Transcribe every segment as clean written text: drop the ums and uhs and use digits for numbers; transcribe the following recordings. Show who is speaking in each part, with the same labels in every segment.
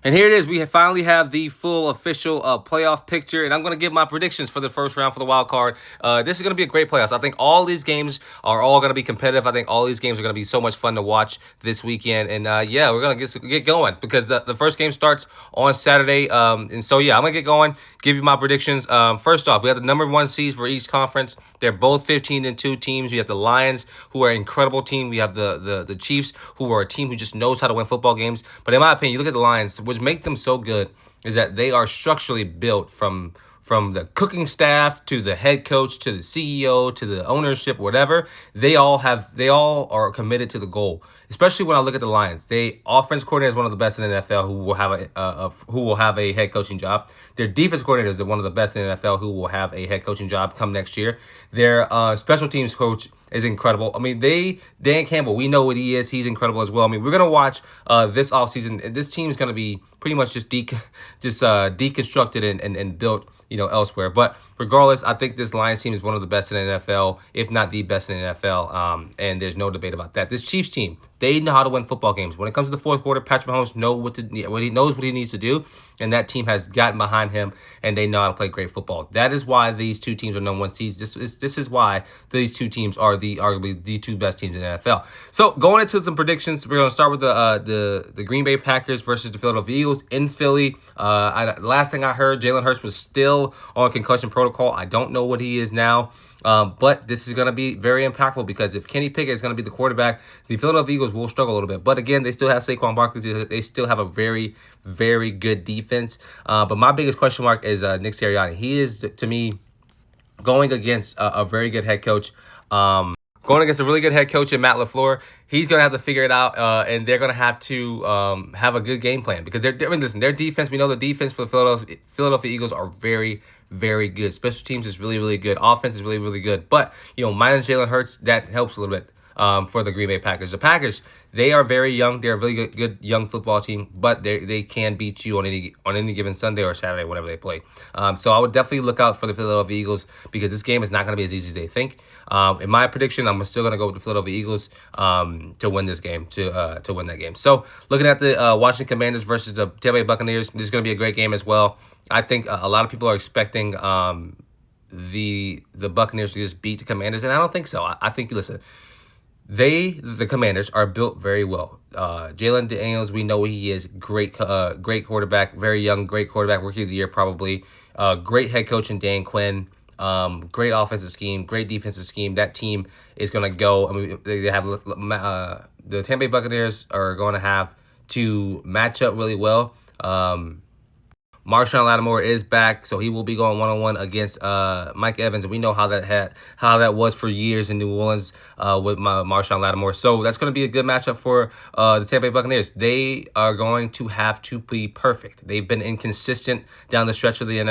Speaker 1: And here it is. We finally have the full official playoff picture, and I'm going to give my predictions for the first round for the wild card. This is going to be a great playoffs. I think all these games are all going to be competitive. I think all these games are going to be so much fun to watch this weekend. And yeah, we're going to get going because the first game starts on Saturday. And so yeah, I'm going to get going. Give you my predictions. First off, we have the number one seeds for each conference. They're both 15-2 teams. We have the Lions, who are an incredible team. We have the Chiefs, who are a team who just knows how to win football games. But in my opinion, you look at the Lions, which make them so good is that they are structurally built from the cooking staff to the head coach to the CEO to the ownership, whatever. They all are committed to the goal. Especially when I look at the Lions, they offense coordinator is one of the best in the NFL who will have a head coaching job. Their defense coordinators are one of the best in the NFL who will have a head coaching job come next year. Their special teams coach is incredible. I mean, Dan Campbell, we know what he is. He's incredible as well. I mean, we're gonna watch this offseason. This team is gonna be pretty much just deconstructed and built, elsewhere. But regardless, I think this Lions team is one of the best in the NFL, if not the best in the NFL. And there's no debate about that. This Chiefs team, they know how to win football games. When it comes to the fourth quarter, Patrick Mahomes knows what he needs to do, and that team has gotten behind him, and they know how to play great football. That is why these two teams are number one seeds. This is why these two teams are arguably the two best teams in the NFL. So going into some predictions, we're going to start with the Green Bay Packers versus the Philadelphia Eagles in Philly. Last thing I heard, Jalen Hurts was still on concussion protocol. I don't know what he is now. But this is going to be very impactful because if Kenny Pickett is going to be the quarterback, the Philadelphia Eagles will struggle a little bit. But again, they still have Saquon Barkley. They still have a very, very good defense. But my biggest question mark is Nick Sirianni. He is, to me, going against a very good head coach. Going against a really good head coach in Matt LaFleur, he's going to have to figure it out, and they're going to have to have a good game plan because listen, their defense, we know the defense for the Philadelphia Eagles are very, very good. Special teams is really, really good. Offense is really, really good. But, minus Jalen Hurts, that helps a little bit for the Green Bay Packers. The Packers, they are very young. They're a really good young football team, but they can beat you on any given Sunday or Saturday, whenever they play. So I would definitely look out for the Philadelphia Eagles because this game is not going to be as easy as they think. In my prediction, I'm still going to go with the Philadelphia Eagles to win this game, to win that game. So looking at the Washington Commanders versus the Tampa Bay Buccaneers, this is going to be a great game as well. I think a lot of people are expecting the Buccaneers to just beat the Commanders, and I don't think so. I think, listen, the Commanders, are built very well. Jalen Daniels, we know he is great quarterback, very young, great quarterback, rookie of the year probably. Great head coach in Dan Quinn. Great offensive scheme, great defensive scheme. That team is going to go. I mean, they have the Tampa Bay Buccaneers are going to have to match up really well. Marshawn Lattimore is back, so he will be going one-on-one against Mike Evans, and we know how that was for years in New Orleans with Marshawn Lattimore. So that's going to be a good matchup for the Tampa Bay Buccaneers. They are going to have to be perfect. They've been inconsistent down the stretch of the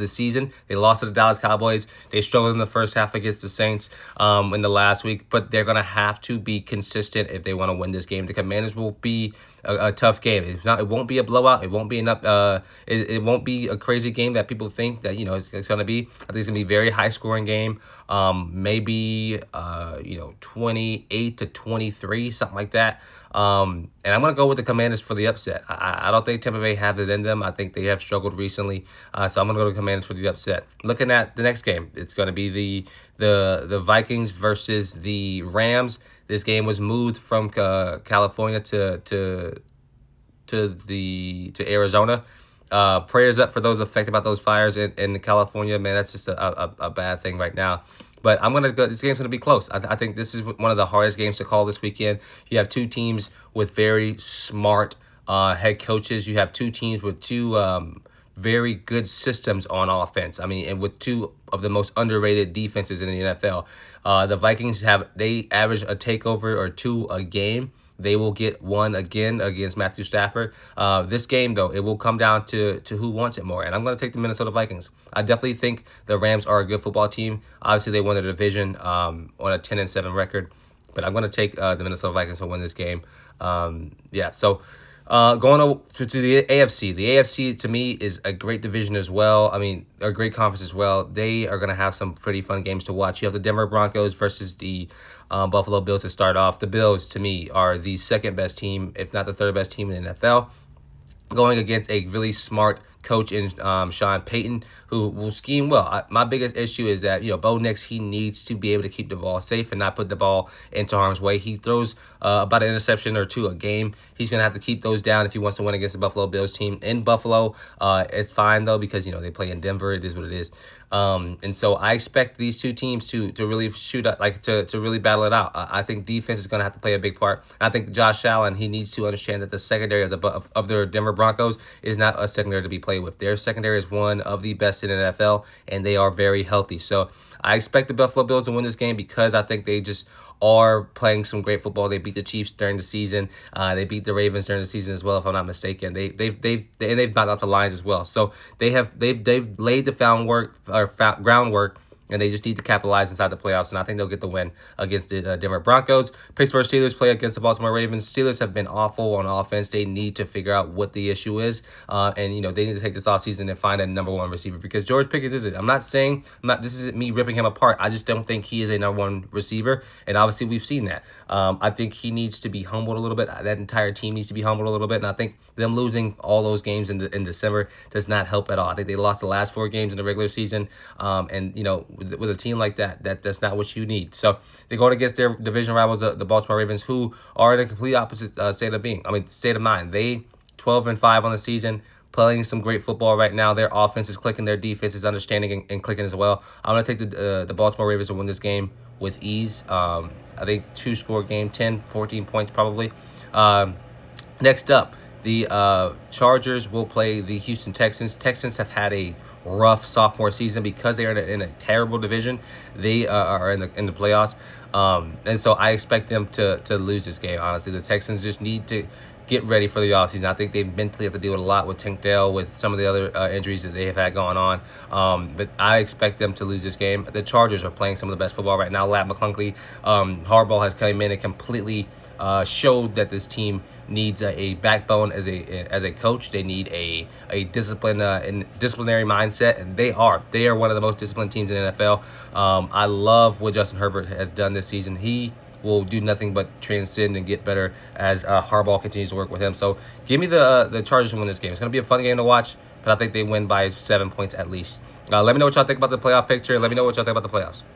Speaker 1: season. They lost to the Dallas Cowboys. They struggled in the first half against the Saints in the last week, but they're going to have to be consistent if they want to win this game. The Commanders will be a tough game. It won't be a blowout. It won't be enough. It won't be a crazy game that people think that it's going to be. I think it's going to be a very high scoring game. Maybe 28-23, something like that. And I'm going to go with the Commanders for the upset. I don't think Tampa Bay have it in them. I think they have struggled recently. So I'm going to go to the Commanders for the upset. Looking at the next game, it's going to be the Vikings versus the Rams. This game was moved from California to Arizona. Prayers up for those affected by those fires in California. Man, that's just a bad thing right now. But I'm gonna go. This game's gonna be close. I think this is one of the hardest games to call this weekend. You have two teams with very smart head coaches. You have two teams with two very good systems on offense. I mean, and with two of the most underrated defenses in the NFL. The Vikings they average a takeover or two a game. They will get one again against Matthew Stafford. This game, though, it will come down to who wants it more. And I'm going to take the Minnesota Vikings. I definitely think the Rams are a good football team. Obviously, they won the division on a 10-7 record. But I'm going to take the Minnesota Vikings to win this game. So To the AFC. The AFC to me is a great division as well. I mean, a great conference as well. They are going to have some pretty fun games to watch. You have the Denver Broncos versus the Buffalo Bills to start off. The Bills, to me, are the second best team, if not the third best team in the NFL, going against a really smart coach in Sean Payton, who will scheme well. My biggest issue is that, Bo Nix, he needs to be able to keep the ball safe and not put the ball into harm's way. He throws about an interception or two a game. He's going to have to keep those down if he wants to win against the Buffalo Bills team. In Buffalo, it's fine, though, because, they play in Denver. It is what it is. And so I expect these two teams to really shoot up, to really battle it out. I think defense is going to have to play a big part. I think Josh Allen, he needs to understand that the secondary of their Denver Broncos is not a secondary to be played with. Their secondary is one of the best in the NFL, and they are very healthy. So I expect the Buffalo Bills to win this game because I think they just are playing some great football. They beat the Chiefs during the season. They beat the Ravens during the season as well, if I'm not mistaken. They've knocked out the Lions as well. So they've laid the groundwork, and they just need to capitalize inside the playoffs, and I think they'll get the win against the Denver Broncos. Pittsburgh Steelers play against the Baltimore Ravens. Steelers have been awful on offense. They need to figure out what the issue is, and they need to take this offseason and find a number one receiver because George Pickens is it. This isn't me ripping him apart. I just don't think he is a number one receiver, and obviously we've seen that. I think he needs to be humbled a little bit. That entire team needs to be humbled a little bit, and I think them losing all those games in December does not help at all. I think they lost the last 4 games in the regular season, and with a team like that's not what you need. So they go against their division rivals, the Baltimore Ravens, who are in a complete opposite state of mind. They 12-5 on the season, playing some great football right now. Their offense is clicking, their defense is understanding and clicking as well. I'm going to take the Baltimore Ravens to win this game with ease. I think 2-score game, 10, 14 points probably. Next up, the Chargers will play the Houston Texans. Texans have had a rough sophomore season because they are in a terrible division. They are in the playoffs, and so I expect them to lose this game. Honestly, the Texans just need to get ready for the offseason. I think they mentally have to deal with a lot with Tank Dell, with some of the other injuries that they have had going on. But I expect them to lose this game. The Chargers are playing some of the best football right now. Matt McClunkey, Harbaugh has come in and completely showed that this team needs a backbone as a coach. They need a discipline and disciplinary mindset, and they are one of the most disciplined teams in the NFL. I love what Justin Herbert has done this season. He will do nothing but transcend and get better as Harbaugh continues to work with him. So give me the Chargers to win this game. It's going to be a fun game to watch, but I think they win by 7 points at least. Let me know what y'all think about the playoff picture. Let me know what y'all think about the playoffs.